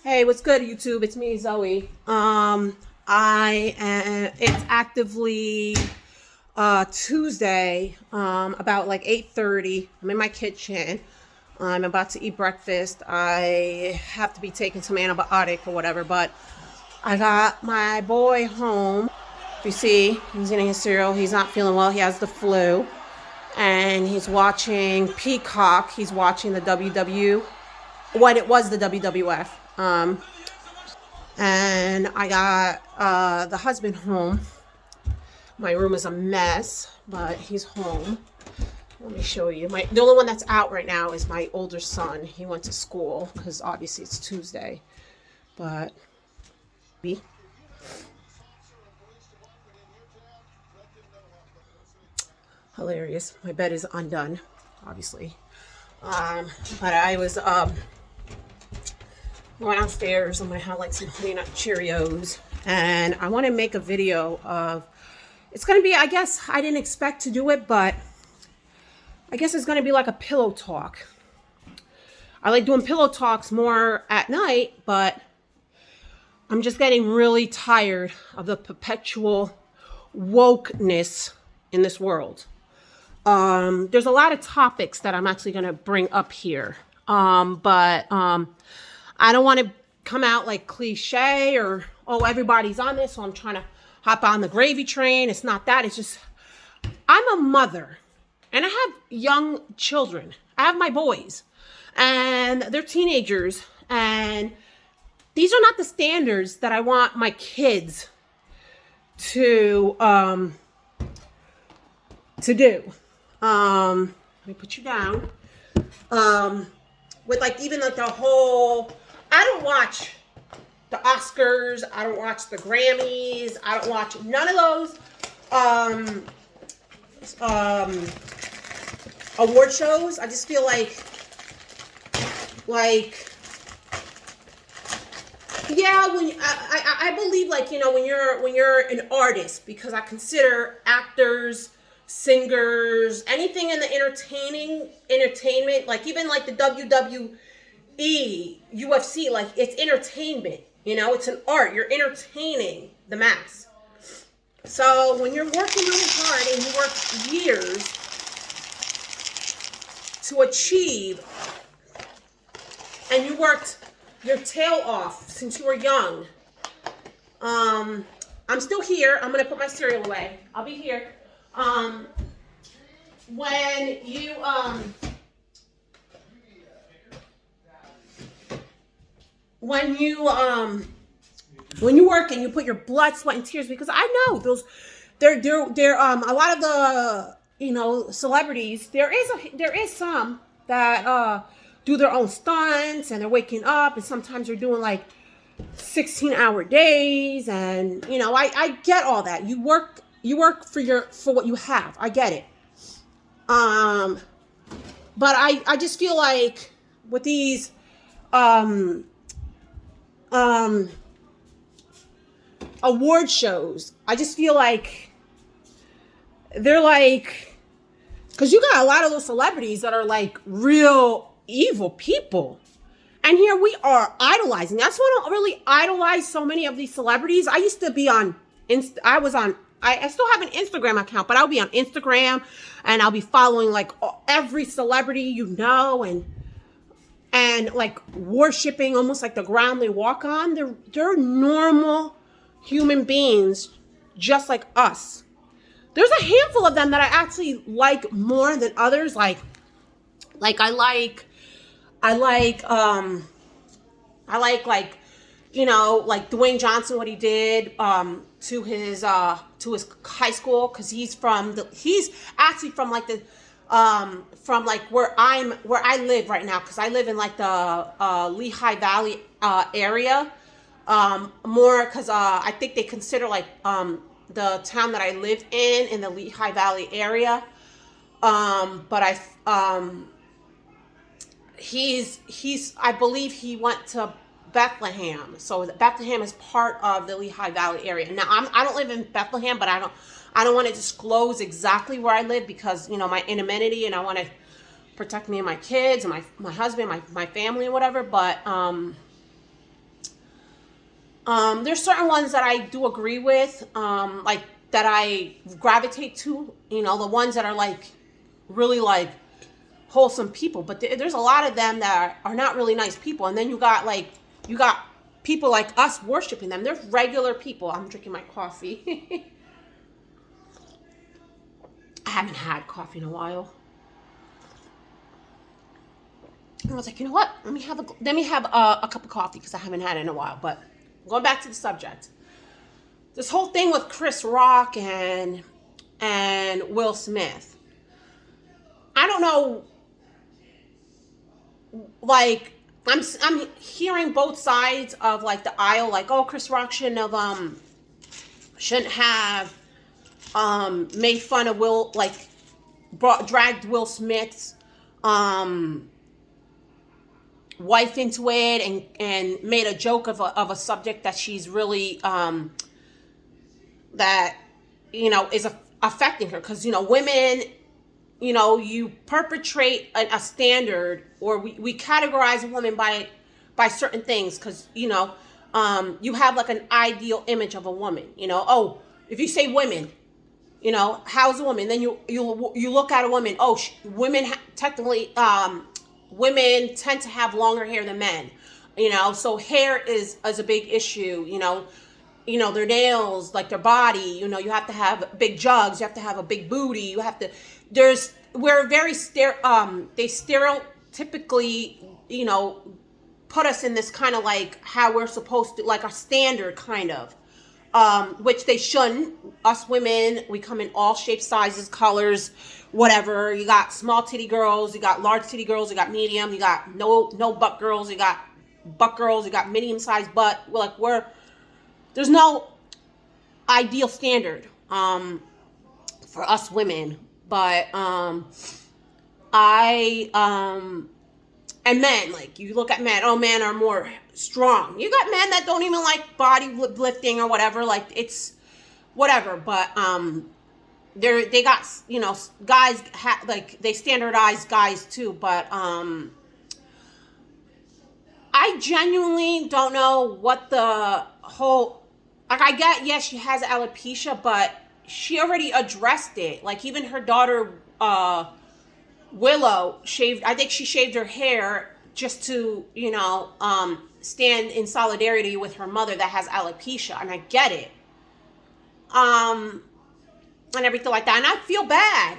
Hey, what's good, YouTube? It's me, Zoe. I am. It's actively Tuesday. About like 8:30. I'm in my kitchen. I'm about to eat breakfast. I have to be taking some antibiotic or whatever, but I got my boy home. If you see, he's eating his cereal. He's not feeling well. He has the flu, and he's watching Peacock. He's watching the WW. What it was the WWF. And I got the husband home. My room is a mess, but he's home. Let me show you. The only one that's out right now is my older son. He went to school because obviously it's Tuesday. But hilarious. My bed is undone, obviously. But I was going downstairs. I'm gonna have like some Honey Nut Cheerios, and I want to make a video of. It's gonna be. I guess I didn't expect to do it, but I guess it's gonna be like a pillow talk. I like doing pillow talks more at night, but I'm just getting really tired of the perpetual wokeness in this world. There's a lot of topics that I'm actually gonna bring up here, but I don't want to come out like cliche or, oh, everybody's on this, so I'm trying to hop on the gravy train. It's not that. It's just, I'm a mother and I have young children. I have my boys and they're teenagers. And these are not the standards that I want my kids to do. Let me put you down. With like even like the whole, I don't watch the Oscars, I don't watch the Grammys, I don't watch none of those award shows. I just feel yeah, when I believe like, when you're an artist, because I consider actors, singers, anything in the entertainment, like even like the WWE, UFC, like it's entertainment, it's an art. You're entertaining the mass. So when you're working really hard and you work years to achieve, and you worked your tail off since you were young, I'm still here. I'm gonna put my cereal away. I'll be here. When you when you work and you put your blood, sweat, and tears, because I know those, they're a lot of the celebrities. There is some that do their own stunts, and they're waking up, and sometimes they're doing like 16-hour days, and I get all that. You work for what you have. I get it. But I just feel like with these award shows, I just feel like they're like, because you got a lot of those celebrities that are like real evil people, and here we are idolizing. That's why I don't really idolize so many of these celebrities. I used to be on I still have an Instagram account, but I'll be on Instagram and I'll be following like every celebrity, and like worshiping almost like the ground they walk on. They're normal human beings just like us. There's a handful of them that I actually like more than others. Like I like like Dwayne Johnson, what he did to his high school, because he's actually from like the from like where I live right now, because I live in like the Lehigh Valley area, more because I think they consider like the town that I live in the Lehigh Valley area, but I believe he went to Bethlehem. So Bethlehem is part of the Lehigh Valley area. Now I don't live in Bethlehem, but I don't want to disclose exactly where I live, because my anonymity, and I want to protect me and my kids and my husband, my family and whatever. But There's certain ones that I do agree with, like that I gravitate to, the ones that are like really like wholesome people, but there's a lot of them that are not really nice people. And then you got people like us worshiping them. They're regular people. I'm drinking my coffee. I haven't had coffee in a while. And I was like, you know what? Let me have a cup of coffee because I haven't had it in a while. But going back to the subject, this whole thing with Chris Rock and Will Smith. I don't know. Like, I'm hearing both sides of like the aisle. Like, oh, Chris Rock shouldn't have made fun of Will, like dragged Will Smith's wife into it and made a joke of a subject that she's really that is affecting her, because women, you perpetrate a standard, or we categorize a woman by certain things, because you have like an ideal image of a woman. Oh, if you say women, how's a woman? Then you look at a woman. Oh, women technically, women tend to have longer hair than men. So hair is a big issue. Their nails, like their body. You have to have big jugs. You have to have a big booty. You have to. We're very they stereotypically, put us in this kind of like how we're supposed to, like a standard kind of. Which they shouldn't. Us women, we come in all shapes, sizes, colors, whatever. You got small titty girls, you got large titty girls, you got medium, you got no butt girls, you got butt girls, you got medium sized butt. There's no ideal standard for us women, but and men, like you look at men, men are more strong. You got men that don't even like body lifting or whatever, like it's whatever, but they got, guys like they standardize guys too, but I genuinely don't know what the whole, like I get, yes, she has alopecia, but she already addressed it. Like even her daughter Willow I think she shaved her hair just to, stand in solidarity with her mother that has alopecia, and I get it. And everything like that. And I feel bad.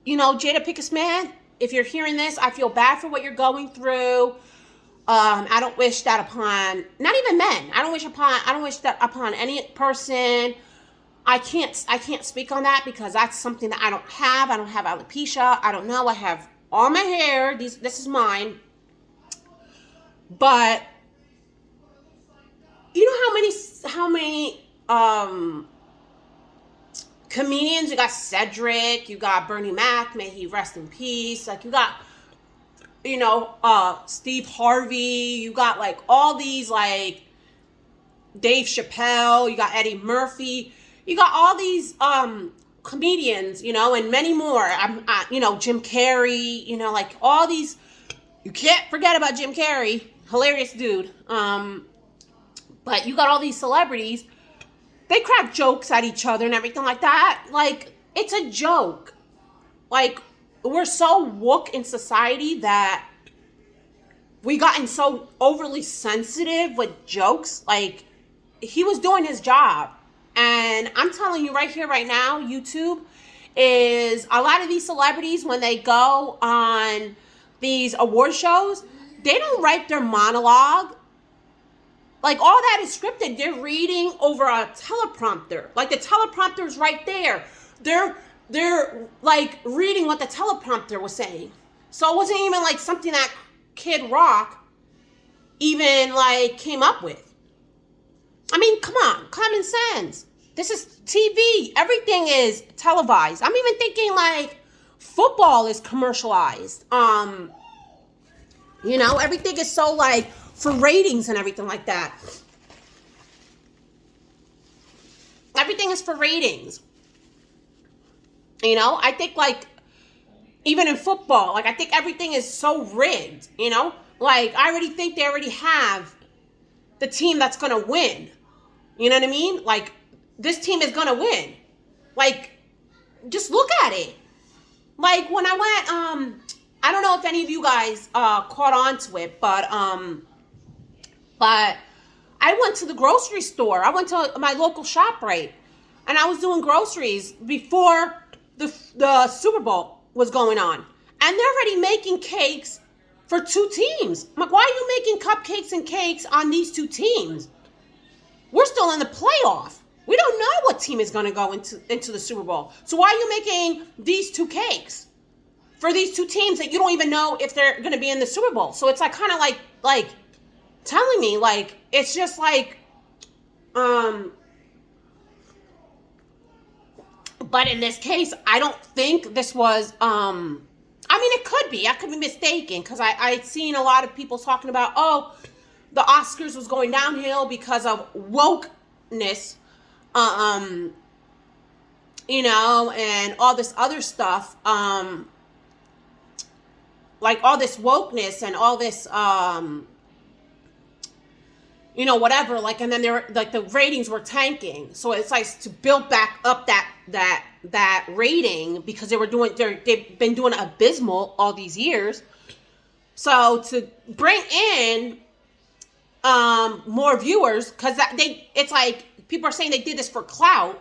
Jada Pinkett Man, if you're hearing this, I feel bad for what you're going through. I don't wish that upon, not even men. I don't wish that upon any person. I can't speak on that because that's something that I don't have. I don't have alopecia. I don't know. I have all my hair. This is mine. But you know how many comedians, you got Cedric, you got Bernie Mac, may he rest in peace. Like you got Steve Harvey, you got like all these, like Dave Chappelle, you got Eddie Murphy. You got all these comedians, and many more. Jim Carrey, like all these. You can't forget about Jim Carrey. Hilarious dude. But you got all these celebrities. They crack jokes at each other and everything like that. Like, it's a joke. Like, we're so woke in society that we gotten so overly sensitive with jokes. Like, he was doing his job. And I'm telling you right here, right now, YouTube is a lot of these celebrities, when they go on these award shows, they don't write their monologue. Like, all that is scripted. They're reading over a teleprompter. Like, the teleprompter's right there. They're like reading what the teleprompter was saying. So it wasn't even like something that Kid Rock even like came up with. I mean, come on, common sense. This is TV. Everything is televised. I'm even thinking like football is commercialized. Everything is so like for ratings and everything like that. Everything is for ratings. I think like even in football, like I think everything is so rigged, Like I already think they already have the team that's going to win. You know what I mean? Like, this team is going to win. Like, just look at it. Like, when I went, I don't know if any of you guys caught on to it, but I went to the grocery store. I went to my local ShopRite, and I was doing groceries before the Super Bowl was going on. And they're already making cakes for two teams. I'm like, why are you making cupcakes and cakes on these two teams? We're still in the playoff. We don't know what team is going to go into the Super Bowl. So why are you making these two cakes for these two teams that you don't even know if they're going to be in the Super Bowl? So it's like kind of like telling me, like, it's just like, but in this case, I don't think this was, I mean, it could be. I could be mistaken, because I'd seen a lot of people talking about, oh, the Oscars was going downhill because of wokeness, you know, and all this other stuff, like all this wokeness and all this, you know, whatever, like, and then there, like, the ratings were tanking. So it's like to build back up that rating, because they've been doing abysmal all these years. So to bring in more viewers, because it's like people are saying they did this for clout,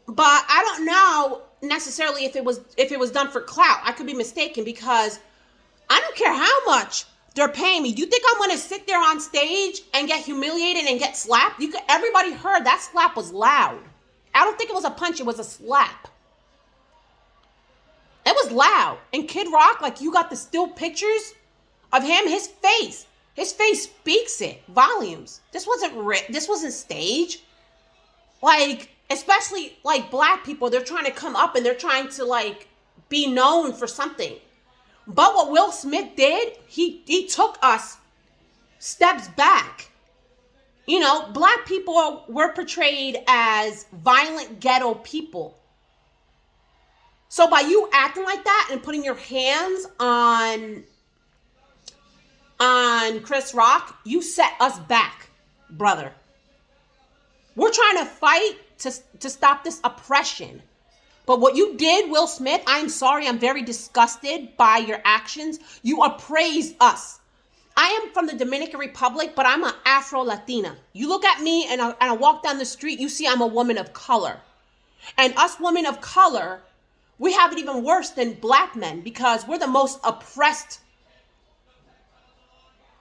but I don't know necessarily if it was done for clout. I could be mistaken, because I don't care how much they're paying me. Do you think I'm going to sit there on stage and get humiliated and get slapped? Everybody heard that slap was loud. I don't think it was a punch. It was a slap. It was loud. And Kid Rock, like, you got the still pictures of him, his face speaks it volumes. This wasn't stage. Like, especially like black people, they're trying to come up and they're trying to, like, be known for something. But what Will Smith did, he took us steps back. You know, black people were portrayed as violent ghetto people. So by you acting like that and putting your hands on Chris Rock, you set us back, brother. We're trying to fight to stop this oppression. But what you did, Will Smith, I'm sorry, I'm very disgusted by your actions. You appraised us. I am from the Dominican Republic, but I'm an Afro-Latina. You look at me and I walk down the street, you see I'm a woman of color. And us women of color, we have it even worse than black men, because we're the most oppressed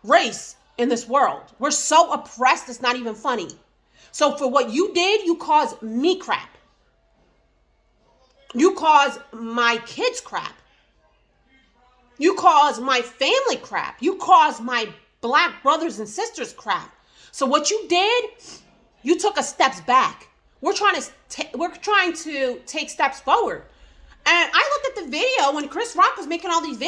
race in this world. We're so oppressed, it's not even funny. So for what you did, you caused me crap. You caused my kids crap. You caused my family crap. You caused my black brothers and sisters crap. So what you did, you took a steps back. We're trying to take steps forward. And I looked at the video when Chris Rock was making all these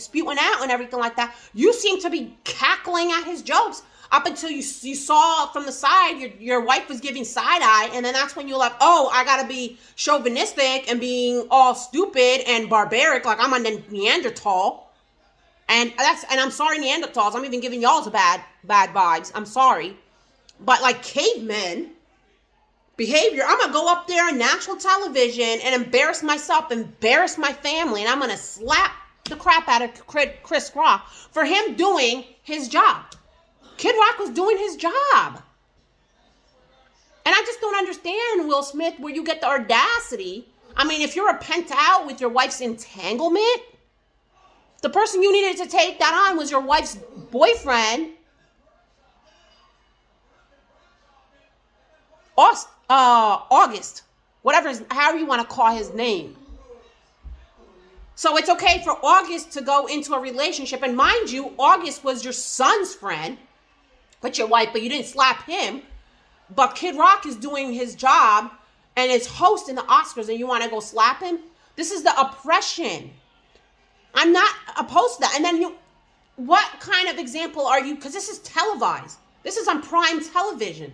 spewing out and everything like that. You seem to be cackling at his jokes up until you saw from the side your wife was giving side eye, and then that's when you're like, oh, I gotta be chauvinistic and being all stupid and barbaric, like I'm a Neanderthal. And I'm sorry, Neanderthals. I'm even giving y'all bad vibes. I'm sorry, but like cavemen behavior, I'm gonna go up there on national television and embarrass myself, embarrass my family, and I'm gonna slap the crap out of Chris Rock for him doing his job. Kid Rock was doing his job. And I just don't understand, Will Smith, where you get the audacity. I mean, if you're a pent out with your wife's entanglement, the person you needed to take that on was your wife's boyfriend, August, however you want to call his name. So it's okay for August to go into a relationship. And mind you, August was your son's friend with your wife, but you didn't slap him. But Kid Rock is doing his job and is hosting the Oscars, and you want to go slap him? This is the oppression. I'm not opposed to that. And then what kind of example are you? Because this is televised. This is on prime television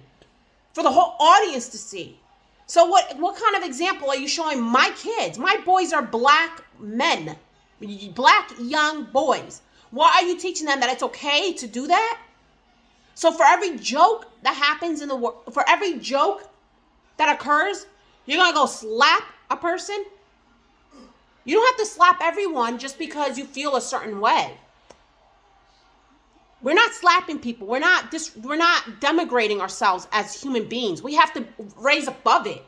for the whole audience to see. So what kind of example are you showing my kids? My boys are black men, black young boys. Why are you teaching them that it's okay to do that? So for every joke that happens in the world, for every joke that occurs, you're going to go slap a person? You don't have to slap everyone just because you feel a certain way. We're not slapping people. We're not denigrating ourselves as human beings. We have to raise above it.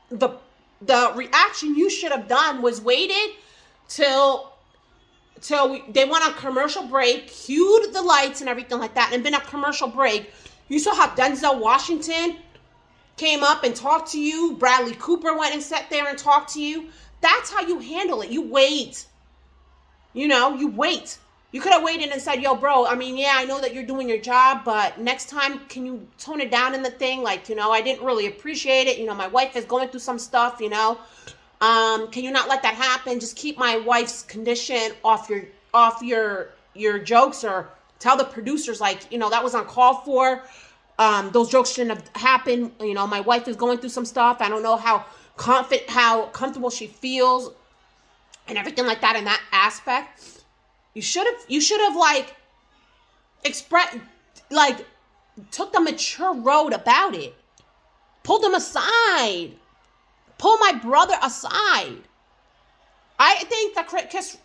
The reaction you should have done was waited till they went on commercial break, cued the lights and everything like that, and been on commercial break. You saw how Denzel Washington came up and talked to you. Bradley Cooper went and sat there and talked to you. That's how you handle it. You wait. You wait. You could have waited and said, yo, bro, I mean, yeah, I know that you're doing your job, but next time, can you tone it down in the thing? Like, I didn't really appreciate it. My wife is going through some stuff, Can you not let that happen? Just keep my wife's condition off your jokes, or tell the producers, like, that was uncalled for. Those jokes shouldn't have happened. My wife is going through some stuff. I don't know how comfortable she feels and everything like that in that aspect. You should have like took the mature road about it. Pulled them aside. Pull my brother aside. I think that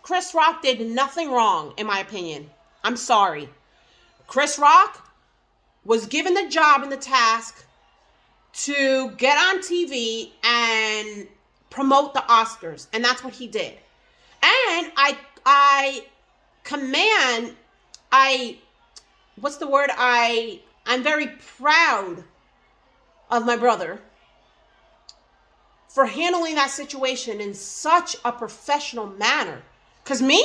Chris Rock did nothing wrong, in my opinion. I'm sorry. Chris Rock was given the job and the task to get on TV and promote the Oscars. And that's what he did. And I'm very proud of my brother for handling that situation in such a professional manner. Because me,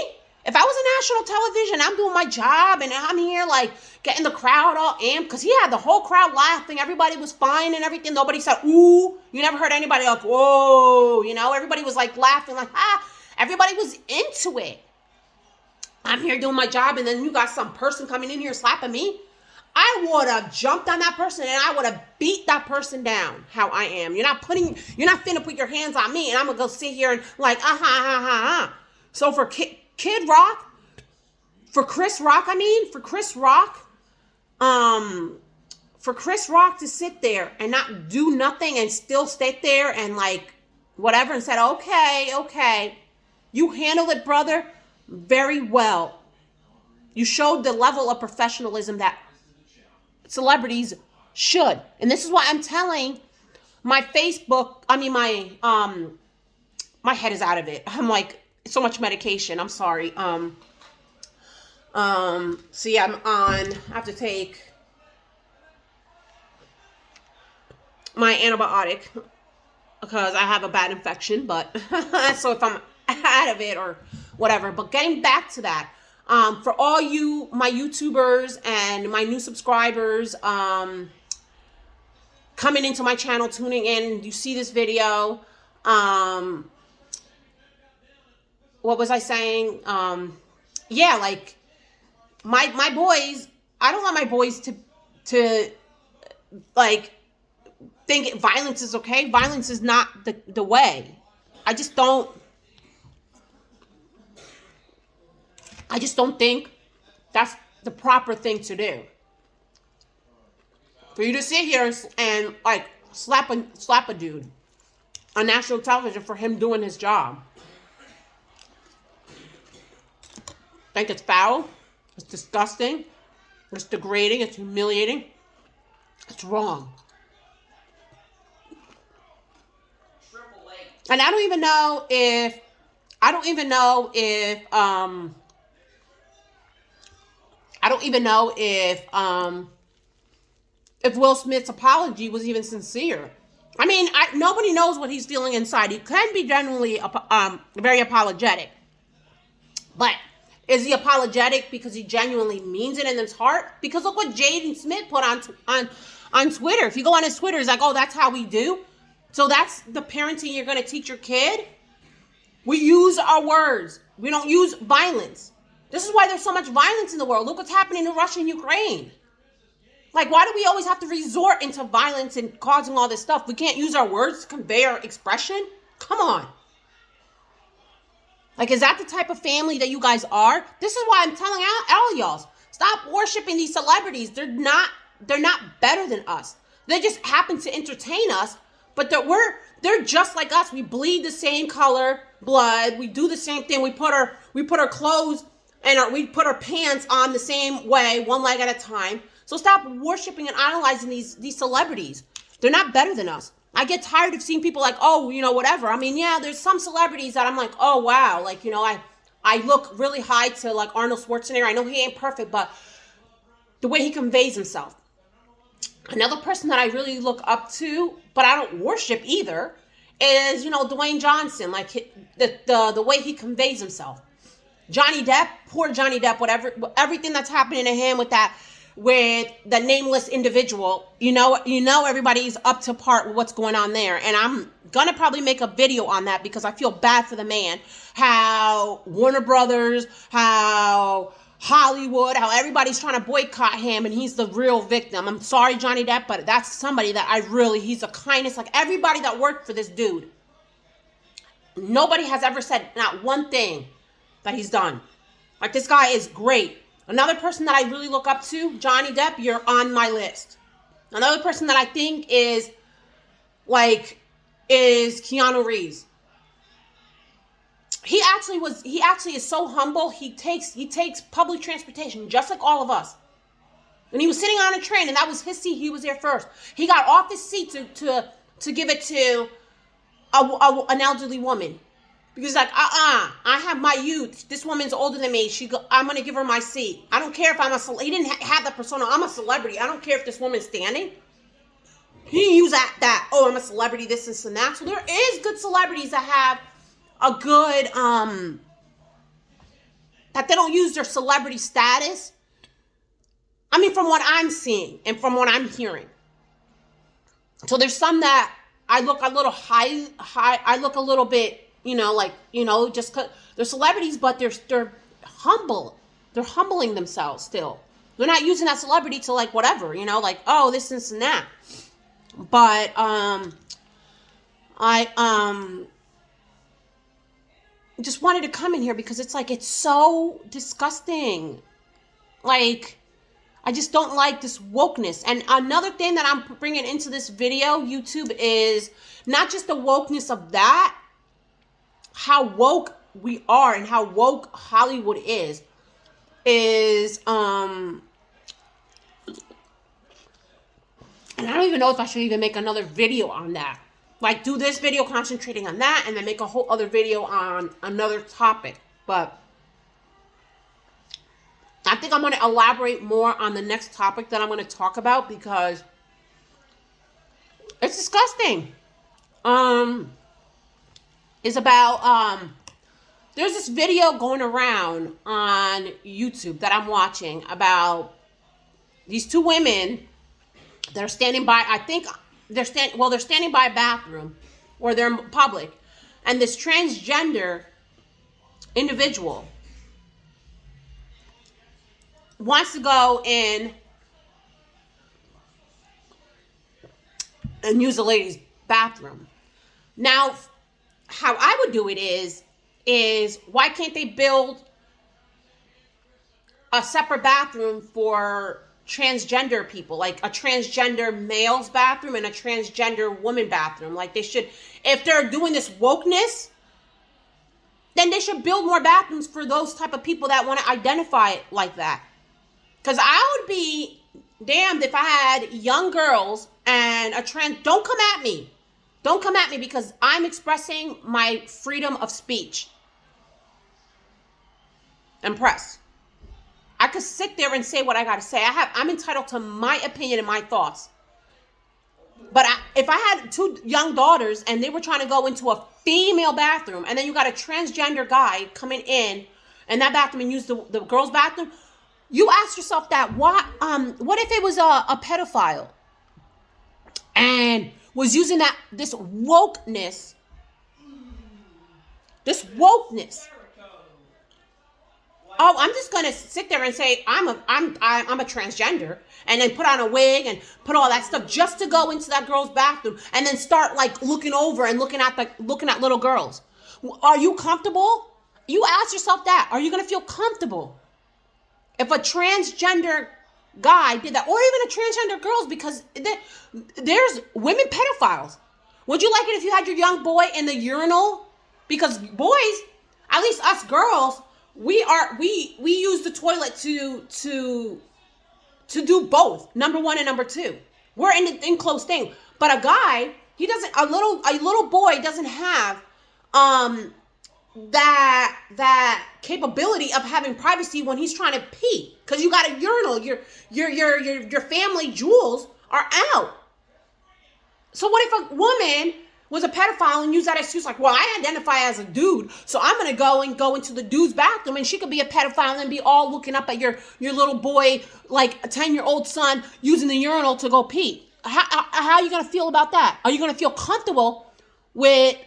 if I was on national television, I'm doing my job and I'm here like getting the crowd all amped, because he had the whole crowd laughing. Everybody was fine and everything. Nobody said, ooh. You never heard anybody like, whoa. Everybody was like laughing like, ah. Everybody was into it. I'm here doing my job, and then you got some person coming in here slapping me. I would have jumped on that person and I would have beat that person down how I am. You're not finna put your hands on me and I'm gonna go sit here and like, So for Kid Rock, for Chris Rock to sit there and not do nothing and still stay there and like whatever and said, okay. You handled it, brother, very well. You showed the level of professionalism that celebrities should. And this is why I'm telling my my head is out of it. I'm like, so much medication. I'm sorry. See, I have to take my antibiotic because I have a bad infection, but so if I'm out of it or whatever. But getting back to that, for all you, my YouTubers and my new subscribers, coming into my channel, tuning in, you see this video, what was I saying? Yeah, like my boys, I don't want my boys to like think violence is okay. Violence is not the way. I just don't think that's the proper thing to do. For you to sit here and like slap a dude on national television for him doing his job. I think it's foul. It's disgusting. It's degrading. It's humiliating. It's wrong. And I don't even know if Will Smith's apology was even sincere. I mean, nobody knows what he's feeling inside. He can be genuinely very apologetic. But is he apologetic because he genuinely means it in his heart? Because look what Jaden Smith put on Twitter. If you go on his Twitter, he's like, oh, that's how we do. So that's the parenting you're going to teach your kid? We use our words. We don't use violence. This is why there's so much violence in the world. Look what's happening in Russia and Ukraine. Like, why do we always have to resort into violence and causing all this stuff? We can't use our words to convey our expression? Come on. Like, is that the type of family that you guys are? This is why I'm telling all y'all. Stop worshiping these celebrities. They're not better than us. They just happen to entertain us, but they're just like us. We bleed the same color blood. We do the same thing. We put our clothes and we put our pants on the same way, one leg at a time. So stop worshiping and idolizing these celebrities. They're not better than us. I get tired of seeing people like, oh, whatever. I mean, yeah, there's some celebrities that I'm like, oh, wow. Like, I look really high to like Arnold Schwarzenegger. I know he ain't perfect, but the way he conveys himself. Another person that I really look up to, but I don't worship either, is, Dwayne Johnson. Like the way he conveys himself. Johnny Depp, poor Johnny Depp, whatever, everything that's happening to him with the nameless individual, everybody's up to part with what's going on there. And I'm going to probably make a video on that because I feel bad for the man. How Warner Brothers, how Hollywood, how everybody's trying to boycott him and he's the real victim. I'm sorry, Johnny Depp, but that's somebody that he's a kindness. Like everybody that worked for this dude, nobody has ever said not one thing that he's done. Like this guy is great. Another person that I really look up to, Johnny Depp, you're on my list. Another person that I think is Keanu Reeves. He actually is so humble. He takes public transportation just like all of us. And he was sitting on a train and that was his seat. He was there first. He got off his seat to give it to an elderly woman. Because I have my youth. This woman's older than me. I'm going to give her my seat. I don't care if I'm a celebrity. He didn't have that persona. I'm a celebrity. I don't care if this woman's standing. He didn't use that, oh, I'm a celebrity, this and that. So there is good celebrities that have a good, that they don't use their celebrity status. I mean, from what I'm seeing and from what I'm hearing. So there's some that I look a little high. I look a little bit, just cause they're celebrities, but they're humble. They're humbling themselves still. They're not using that celebrity to like whatever, oh, this and that. But I just wanted to come in here because it's so disgusting. Like, I just don't like this wokeness. And another thing that I'm bringing into this video, YouTube, is not just the wokeness of that, how woke we are and how woke Hollywood is and I don't even know if I should even make another video on that. Like, do this video concentrating on that and then make a whole other video on another topic. But I think I'm going to elaborate more on the next topic that I'm going to talk about because it's disgusting. It's about, there's this video going around on YouTube that I'm watching about these two women that are standing by, I think they're standing by a bathroom or they're in public, and this transgender individual wants to go in and use the ladies' bathroom. Now, how I would do it is why can't they build a separate bathroom for transgender people, like a transgender male's bathroom and a transgender woman bathroom? Like, they should, if they're doing this wokeness, then they should build more bathrooms for those type of people that want to identify like that. Because I would be damned if I had young girls and a trans, don't come at me because I'm expressing my freedom of speech and press. I could sit there and say what I got to say. I'm entitled to my opinion and my thoughts. But if I had two young daughters and they were trying to go into a female bathroom, and then you got a transgender guy coming in that bathroom and use the girls' bathroom, you ask yourself that, what if it was a pedophile and was using this wokeness. Oh, I'm just gonna sit there and say I'm a transgender, and then put on a wig and put all that stuff just to go into that girl's bathroom, and then start like looking over and looking at little girls. Are you comfortable? You ask yourself that. Are you gonna feel comfortable? If a transgender guy did that, or even a transgender girls, because there's women pedophiles. Would you like it if you had your young boy in the urinal? Because boys, at least us girls, we use the toilet to do both, number one and number two. We're in the enclosed thing. But a guy, he doesn't. A little boy doesn't have that capability of having privacy when he's trying to pee, because you got a urinal. Your family jewels are out. So what if a woman was a pedophile and used that excuse, like, well, I identify as a dude, so I'm gonna go into the dude's bathroom, and she could be a pedophile and be all looking up at your little boy, like a 10-year-old son, using the urinal to go pee. How are you gonna feel about that? Are you gonna feel comfortable with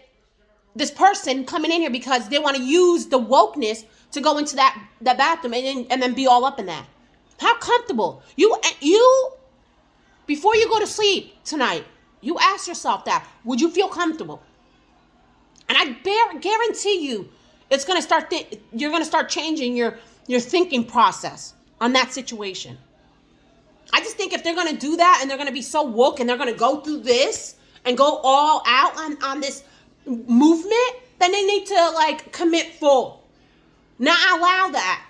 this person coming in here because they want to use the wokeness to go into that bathroom and then be all up in that? How comfortable? You before you go to sleep tonight, you ask yourself that. Would you feel comfortable? And I guarantee you, it's gonna start. You're gonna start changing your thinking process on that situation. I just think if they're gonna do that and they're gonna be so woke and they're gonna go through this and go all out on this movement, then they need to like commit full. Not allow that.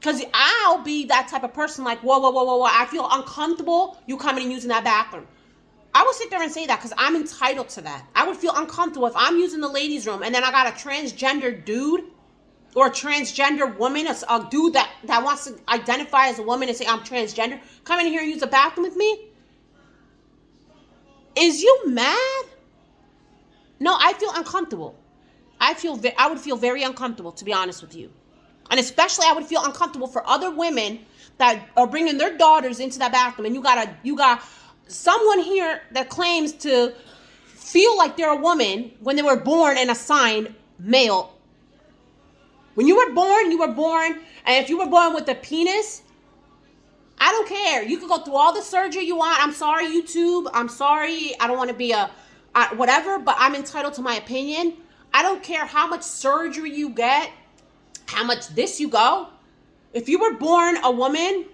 Because I'll be that type of person, like, whoa. I feel uncomfortable you coming and using that bathroom. I would sit there and say that because I'm entitled to that. I would feel uncomfortable if I'm using the ladies' room and then I got a transgender dude or a transgender woman, a dude that wants to identify as a woman and say I'm transgender, come in here and use the bathroom with me. Is you mad? No, I feel uncomfortable. I would feel very uncomfortable, to be honest with you. And especially I would feel uncomfortable for other women that are bringing their daughters into that bathroom, and you got someone here that claims to feel like they're a woman when they were born and assigned male. When you were born, and if you were born with a penis, I don't care. You can go through all the surgery you want. I'm sorry, YouTube. I'm sorry. I don't want to be whatever, but I'm entitled to my opinion. I don't care how much surgery you get, how much this you go. If you were born a woman,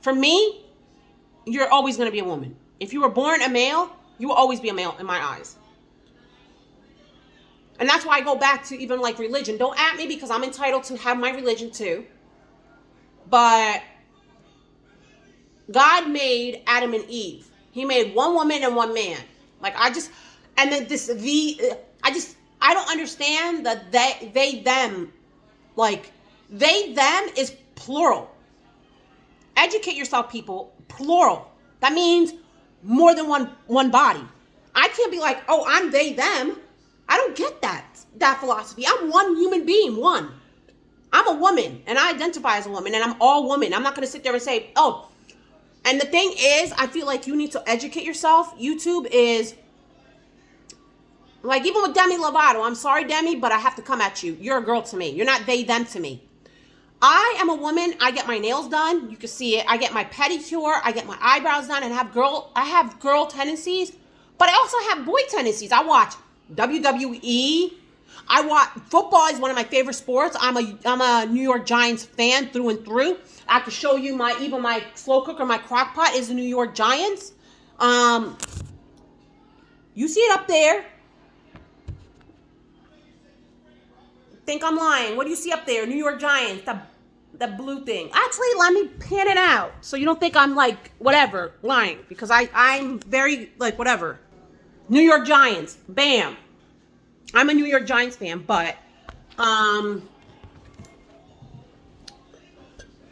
for me, you're always going to be a woman. If you were born a male, you will always be a male in my eyes. And that's why I go back to even like religion. Don't at me because I'm entitled to have my religion too. But God made Adam and Eve. He made one woman and one man. Like I don't understand that they, them. Like they, them is plural. Educate yourself, people. Plural. That means more than one body. I can't be like, oh, I'm they, them. I don't get that philosophy. I'm one human being, one. I'm a woman, and I identify as a woman, and I'm all woman. I'm not going to sit there and say, oh. And the thing is, I feel like you need to educate yourself. YouTube is, like, even with Demi Lovato, I'm sorry, Demi, but I have to come at you. You're a girl to me. You're not they, them to me. I am a woman. I get my nails done. You can see it. I get my pedicure. I get my eyebrows done, and I have girl tendencies, but I also have boy tendencies. I watch WWE. I watch football is one of my favorite sports. I'm a New York Giants fan through and through. I could show you my slow cooker, my crock pot is the New York Giants. You see it up there. Think I'm lying. What do you see up there? New York Giants, the blue thing. Actually, let me pan it out so you don't think I'm like whatever lying, because I'm very like whatever. New York Giants, bam. I'm a New York Giants fan, but I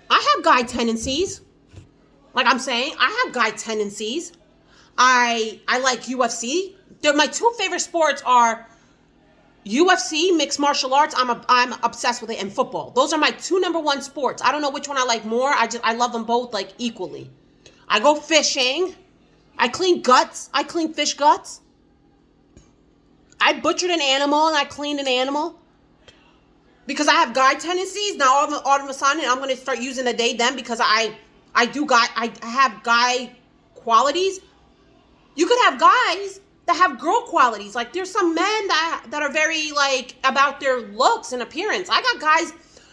have guy tendencies. Like I'm saying, I have guy tendencies. I like UFC. My two favorite sports are UFC, mixed martial arts. I'm obsessed with it, and football. Those are my two number one sports. I don't know which one I like more. I love them both like equally. I go fishing. I clean guts. I clean fish guts. I butchered an animal and I cleaned an animal. Because I have guy tendencies. Now all of a sudden I'm going to start using the they, them because I have guy qualities. You could have guys that have girl qualities. Like there's some men that are very like about their looks and appearance. I got guys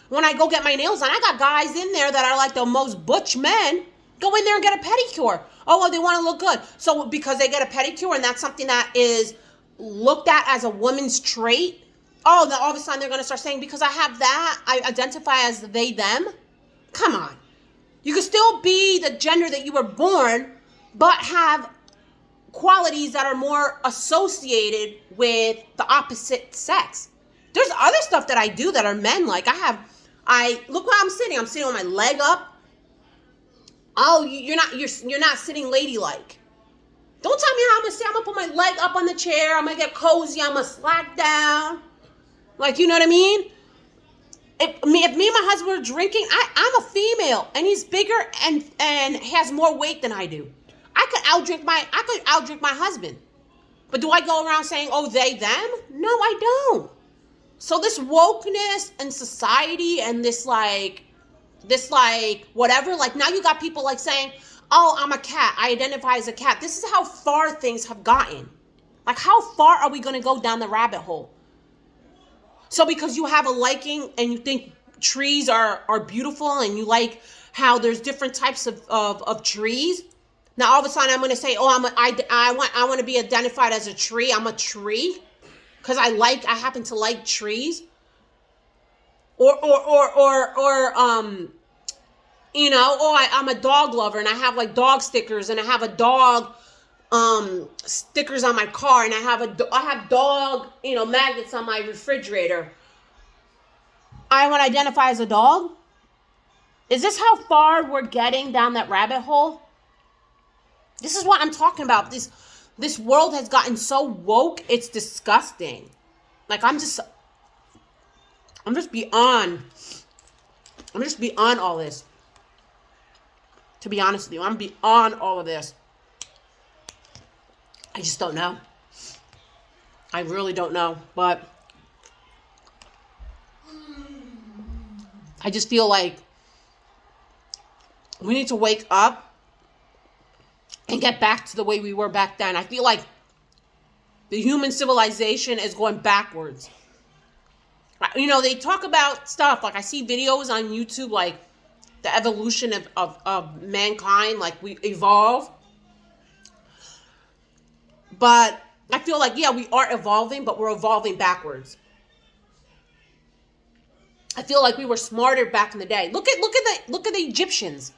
When I go get my nails done, I got guys in there that are like the most butch men. Go in there and get a pedicure. Oh, well, they want to look good. So because they get a pedicure and that's something that is looked at as a woman's trait, oh, then all of a sudden they're going to start saying, because I have that, I identify as they, them. Come on. You can still be the gender that you were born, but have qualities that are more associated with the opposite sex. There's other stuff that I do that are men like. Look where I'm sitting. I'm sitting with my leg up. Oh, you're not sitting ladylike. Don't tell me how I'm gonna sit. I'm gonna put my leg up on the chair. I'm gonna get cozy. I'm gonna slack down. Like, you know what I mean? If me and my husband were drinking, I'm a female and he's bigger and has more weight than I do. I could outdrink my husband. But do I go around saying, oh, they, them? No, I don't. So this wokeness in society and this whatever, like now you got people like saying, oh, I'm a cat. I identify as a cat. This is how far things have gotten. Like, how far are we going to go down the rabbit hole? So because you have a liking and you think trees are beautiful and you like how there's different types of trees, now all of a sudden I'm going to say, oh, I want to be identified as a tree. I'm a tree because I happen to like trees. Or you know, oh, I'm a dog lover and I have like dog stickers and I have a dog stickers on my car and I have dog, you know, magnets on my refrigerator. I want to identify as a dog? Is this how far we're getting down that rabbit hole? This is what I'm talking about. This world has gotten so woke, it's disgusting. Like I'm just beyond all this. To be honest with you, I'm beyond all of this. I just don't know. I really don't know. But I just feel like we need to wake up and get back to the way we were back then. I feel like the human civilization is going backwards. You know, they talk about stuff, like I see videos on YouTube, like the evolution of mankind, like we evolve. But I feel like, yeah, we are evolving, but we're evolving backwards. I feel like we were smarter back in the day. Look at the Egyptians.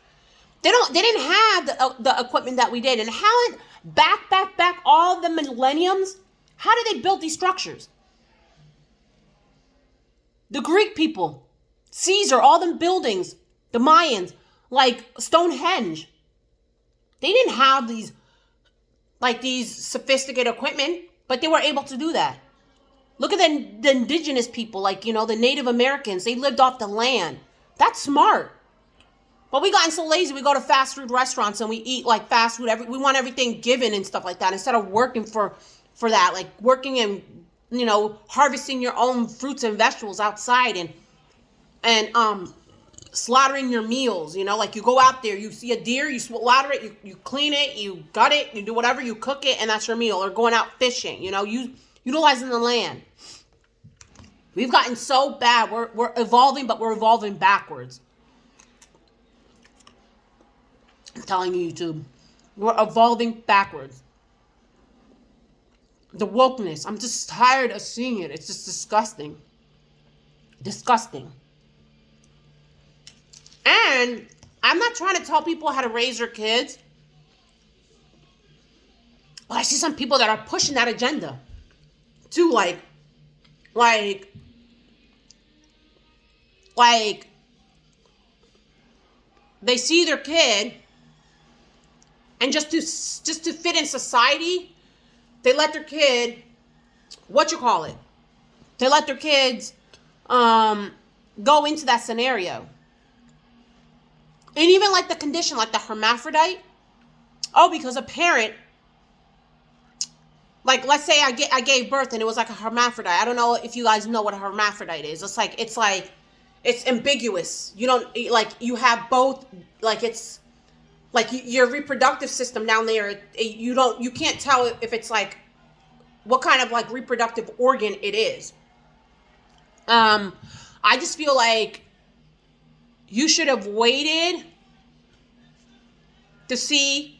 They didn't have the equipment that we did. And how back all the millenniums, how did they build these structures? The Greek people, Caesar, all them buildings, the Mayans, like Stonehenge. They didn't have these sophisticated equipment, but they were able to do that. Look at the indigenous people, like, you know, the Native Americans. They lived off the land. That's smart. But we gotten so lazy, we go to fast food restaurants and we eat like fast food. We want everything given and stuff like that instead of working for that, like working and, you know, harvesting your own fruits and vegetables outside and slaughtering your meals. You know, like you go out there, you see a deer, you slaughter it, you clean it, you gut it, you do whatever, you cook it, and that's your meal. Or going out fishing, you know, utilizing the land. We've gotten so bad. We're evolving, but we're evolving backwards. I'm telling you, YouTube, we're evolving backwards. The wokeness, I'm just tired of seeing it. It's just disgusting. Disgusting. And I'm not trying to tell people how to raise their kids, but I see some people that are pushing that agenda to like they see their kid and just to fit in society, they let their kid, they let their kids go into that scenario. And even like the condition, like the hermaphrodite. Oh, because a parent, like let's say I gave birth and it was like a hermaphrodite. I don't know if you guys know what a hermaphrodite is. It's ambiguous. You don't, like, you have both, like it's like your reproductive system down there. You can't tell if it's like what kind of like reproductive organ it is. I just feel like you should have waited to see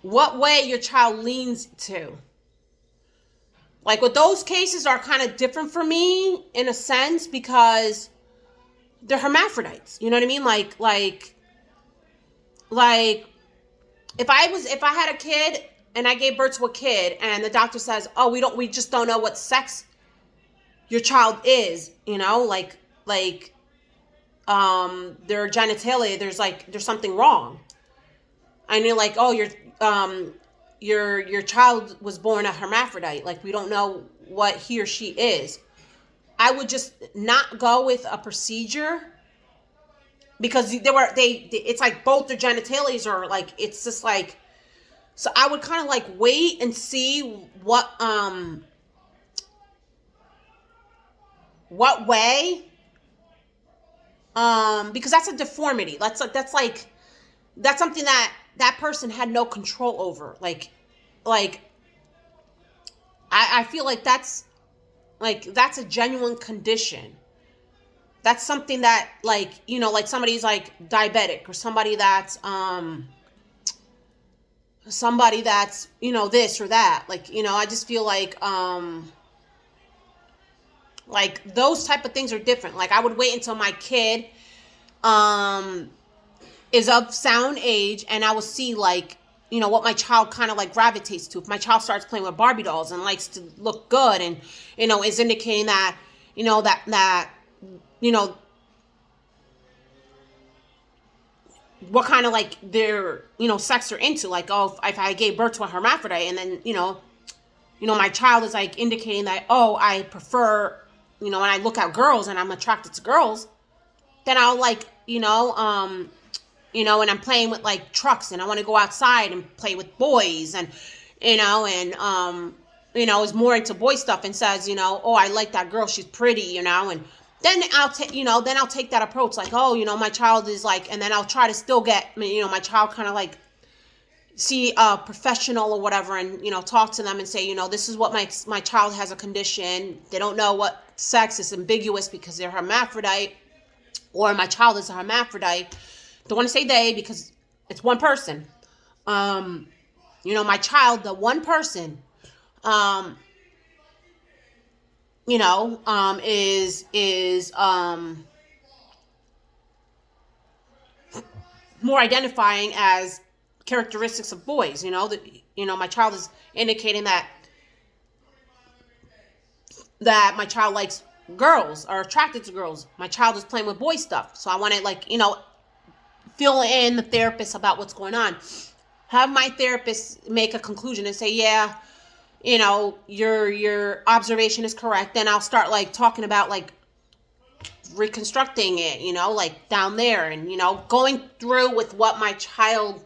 what way your child leans to. Like, with those cases are kind of different for me in a sense because they're hermaphrodites. You know what I mean? Like if I had a kid and I gave birth to a kid and the doctor says, "Oh, we just don't know what sex your child is," you know, their genitalia, there's something wrong. And you're like, "Oh, your child was born a hermaphrodite. Like, we don't know what he or she is." I would just not go with a procedure because it's like both their genitalias are like, it's just like, so I would kind of like wait and see what way, because that's a deformity. That's something that person had no control over. I feel like that's a genuine condition. That's something that, like, you know, like somebody's like diabetic or somebody that's, you know, this or that. Like, you know, I just feel like those type of things are different. Like, I would wait until my kid, is of sound age, and I will see, like, you know, what my child kind of like gravitates to. If my child starts playing with Barbie dolls and likes to look good and, you know, is indicating that, you know, that you know, what kind of like their, you know, sex they're into. Like, oh, if I gave birth to a hermaphrodite and then, you know, my child is like indicating that, oh, I prefer, you know, when I look at girls and I'm attracted to girls, then I'll like, you know, and I'm playing with like trucks and I want to go outside and play with boys and, you know, is more into boy stuff and says, you know, oh, I like that girl, she's pretty, you know, and then I'll take that approach, like, oh, you know, my child is like, and then I'll try to still get, you know, my child kind of like see a professional or whatever and, you know, talk to them and say, you know, this is what my child has a condition. They don't know what sex is, ambiguous because they're hermaphrodite, or my child is a hermaphrodite. Don't want to say they because it's one person. You know, my child, the one person, you know, is more identifying as characteristics of boys. You know, that, you know, my child is indicating that my child likes girls, are attracted to girls. My child is playing with boy stuff, so I want to, like, you know, fill in the therapist about what's going on. Have my therapist make a conclusion and say, yeah, you know, your observation is correct. Then I'll start like talking about like reconstructing it, you know, like down there, and, you know, going through with what my child,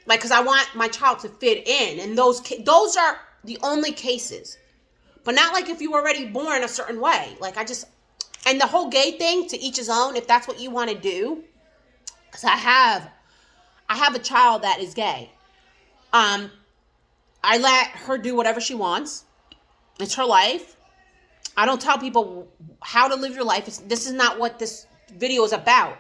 like, because I want my child to fit in. And those are the only cases, but not like if you were already born a certain way. Like, and the whole gay thing, to each his own, if that's what you want to do. Because I have a child that is gay. I let her do whatever she wants. It's her life. I don't tell people how to live your life. This is not what this video is about.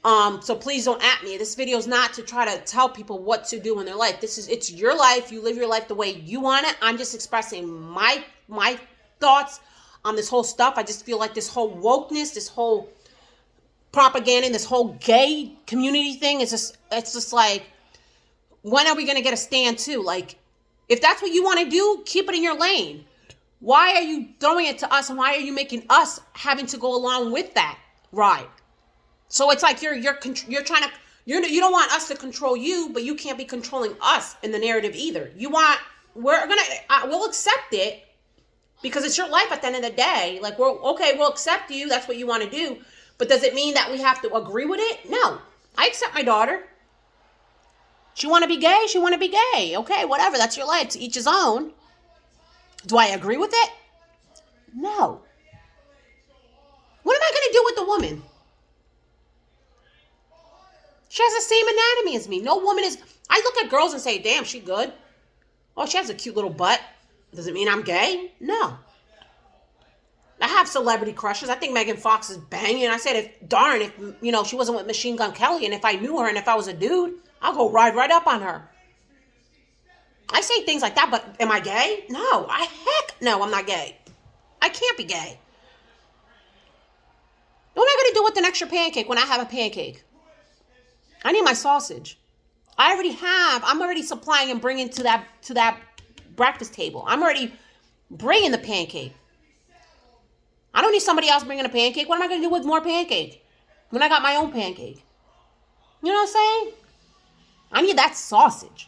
So please don't at me. This video is not to try to tell people what to do in their life. It's your life. You live your life the way you want it. I'm just expressing my thoughts on this whole stuff. I just feel like this whole wokeness, this whole propaganda, this whole gay community thing it's just like, when are we going to get a stand too? Like, if that's what you want to do, keep it in your lane. Why are you throwing it to us, and why are you making us having to go along with that ride? So it's like you're trying to, you don't want us to control you, but you can't be controlling us in the narrative either. We'll accept it because it's your life at the end of the day. Like, we'll accept you. That's what you want to do. But does it mean that we have to agree with it? No. I accept my daughter. She want to be gay? She want to be gay. Okay, whatever. That's your life. To each his own. Do I agree with it? No. What am I going to do with the woman? She has the same anatomy as me. No woman is... I look at girls and say, damn, she good. Oh, she has a cute little butt. Does it mean I'm gay? No. I have celebrity crushes. I think Megan Fox is banging. I said, if she wasn't with Machine Gun Kelly, and if I knew her and if I was a dude, I'll go ride right up on her. I say things like that, but am I gay? No, heck no, I'm not gay. I can't be gay. What am I going to do with an extra pancake when I have a pancake? I need my sausage. I'm already supplying and bringing to that breakfast table. I'm already bringing the pancake. I don't need somebody else bringing a pancake. What am I going to do with more pancake when I got my own pancake? You know what I'm saying? I need that sausage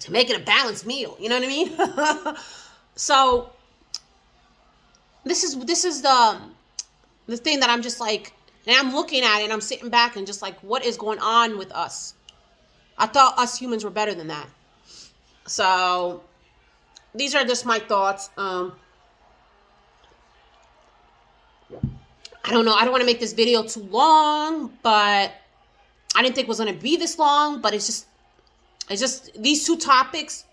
to make it a balanced meal. You know what I mean? So this is the thing that I'm just like, and I'm looking at it and I'm sitting back and just like, what is going on with us? I thought us humans were better than that. So these are just my thoughts. I don't know. I don't want to make this video too long, but I didn't think it was going to be this long, but it's just these two topics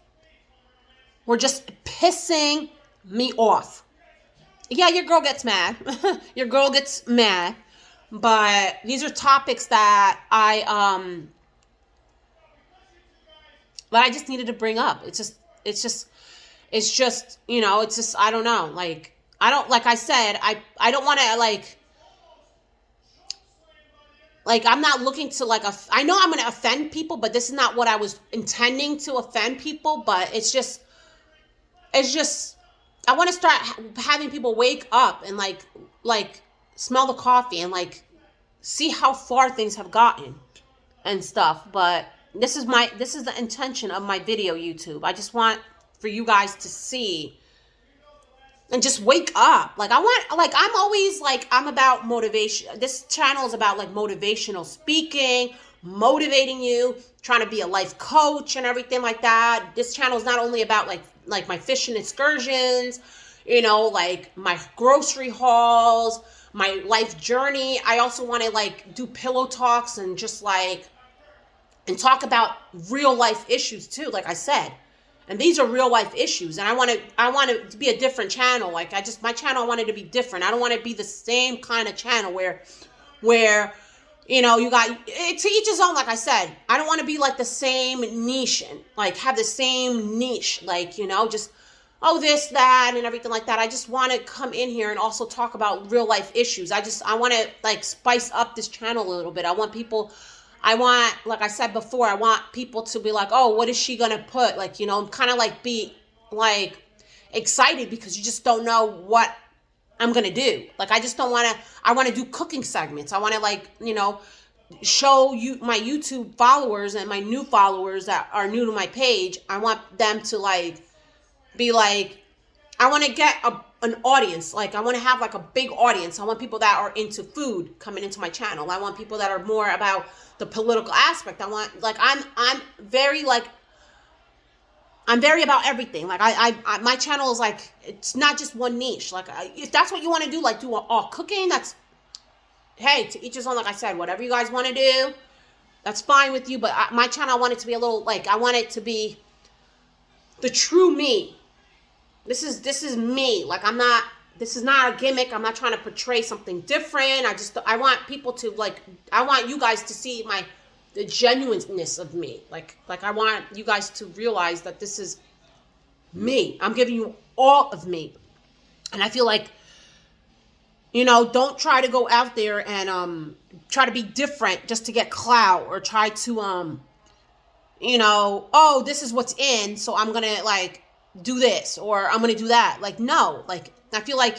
were just pissing me off. Yeah, your girl gets mad. Your girl gets mad, but these are topics that I just needed to bring up. It's just, I don't know. Like I said, I don't want to like, I'm not looking to I know I'm going to offend people, but this is not what I was intending to offend people. But it's just, I want to start having people wake up and like smell the coffee and like see how far things have gotten and stuff. But this is the intention of my video, YouTube. I just want for you guys to see and just wake up. I'm about motivation. This channel is about like motivational speaking, motivating you, trying to be a life coach and everything like that. This channel is not only about like my fishing excursions, like my grocery hauls, my life journey. I also want to like do pillow talks and just and talk about real life issues too, like I said. And these are real life issues. And I want it to be a different channel. Like my channel, I want it to be different. I don't want it to be the same kind of channel where you got to each his own. Like I said, I don't want to be like the same niche and like have the same niche, just, this, that, and everything like that. I just want to come in here and also talk about real life issues. I want to like spice up this channel a little bit. Like I said before, I want people to be like, oh, what is she going to put? Kind of like be like excited because you just don't know what I'm going to do. Like, I want to do cooking segments. I want to show you my YouTube followers and my new followers that are new to my page. I want them to be like, I want to get an audience. Like, I want to have like a big audience. I want people that are into food coming into my channel. I want people that are more about the political aspect. I want, I'm very about everything. Like my channel is like, it's not just one niche. Like if that's what you want to do, like do all cooking, that's, hey, to each his own. Like I said, whatever you guys want to do, that's fine with you. But my channel, I want it to be a little, I want it to be the true me. This is me. Like this is not a gimmick. I'm not trying to portray something different. I want people to I want you guys to see the genuineness of me. Like I want you guys to realize that this is me. I'm giving you all of me. And I feel like, don't try to go out there and try to be different just to get clout, or try to this is what's in, so I'm going to do this, or I'm going to do that. No, I feel like,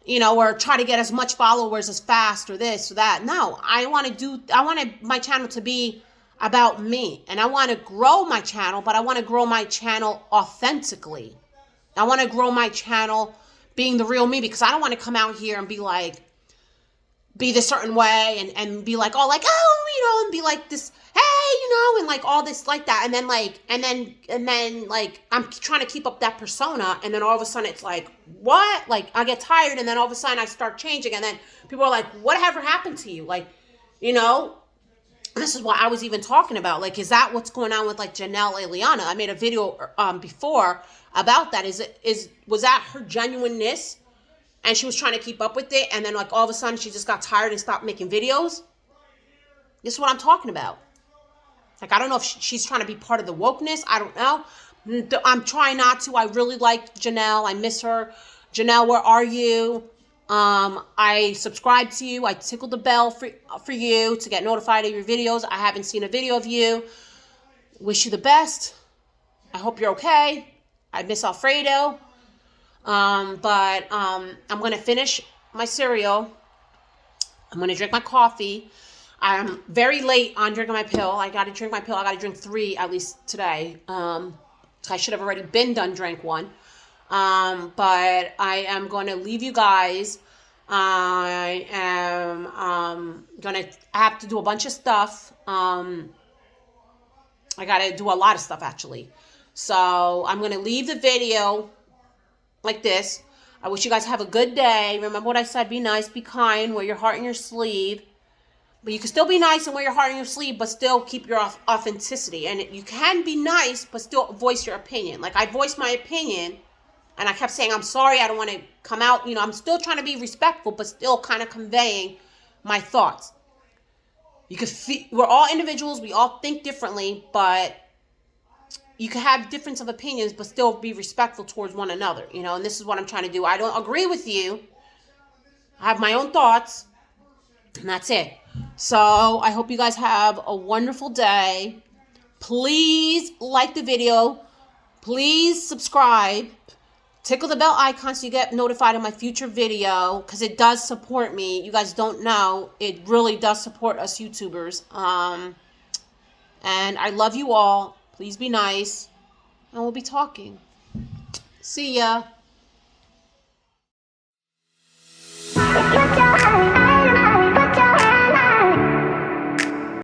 or try to get as much followers as fast, or this or that. No, I want my channel to be about me, and I want to grow my channel, but I want to grow my channel authentically. I want to grow my channel being the real me, because I don't want to come out here and be this certain way and be like, and be like this, hey, and all this like that. And then I'm trying to keep up that persona. And then all of a sudden it's like, what? I get tired. And then all of a sudden I start changing. And then people are like, whatever happened to you? This is what I was even talking about. Is that what's going on with Janelle Eliana? I made a video before about that. Was that her genuineness? and she was trying to keep up with it, and then like all of a sudden she just got tired and stopped making videos. This is what I'm talking about. Like, I don't know if she's trying to be part of the wokeness. I don't know. I'm trying not to. I really like Janelle. I miss her. Janelle, where are you? I subscribe to you. I tickle the bell for you to get notified of your videos. I haven't seen a video of you. Wish you the best. I hope you're okay. I miss Alfredo. I'm going to finish my cereal. I'm going to drink my coffee. I'm very late on drinking my pill. I got to drink my pill. I got to drink 3 at least today. I should have already been done drank 1. But I am going to leave you guys. I am I have to do a bunch of stuff. I got to do a lot of stuff actually. So I'm going to leave the video like this. I wish you guys have a good day. Remember what I said, be nice, be kind, wear your heart in your sleeve. But you can still be nice and wear your heart in your sleeve, but still keep your authenticity. And you can be nice, but still voice your opinion. Like, I voiced my opinion, and I kept saying, I'm sorry, I don't want to come out. You know, I'm still trying to be respectful, but still kind of conveying my thoughts. You can we're all individuals. We all think differently, but you can have difference of opinions, but still be respectful towards one another. You know, and this is what I'm trying to do. I don't agree with you. I have my own thoughts, and that's it. So I hope you guys have a wonderful day. Please like the video. Please subscribe. Tickle the bell icon so you get notified of my future video, because it does support me. You guys don't know. It really does support us YouTubers. And I love you all. Please be nice. And we'll be talking. See ya.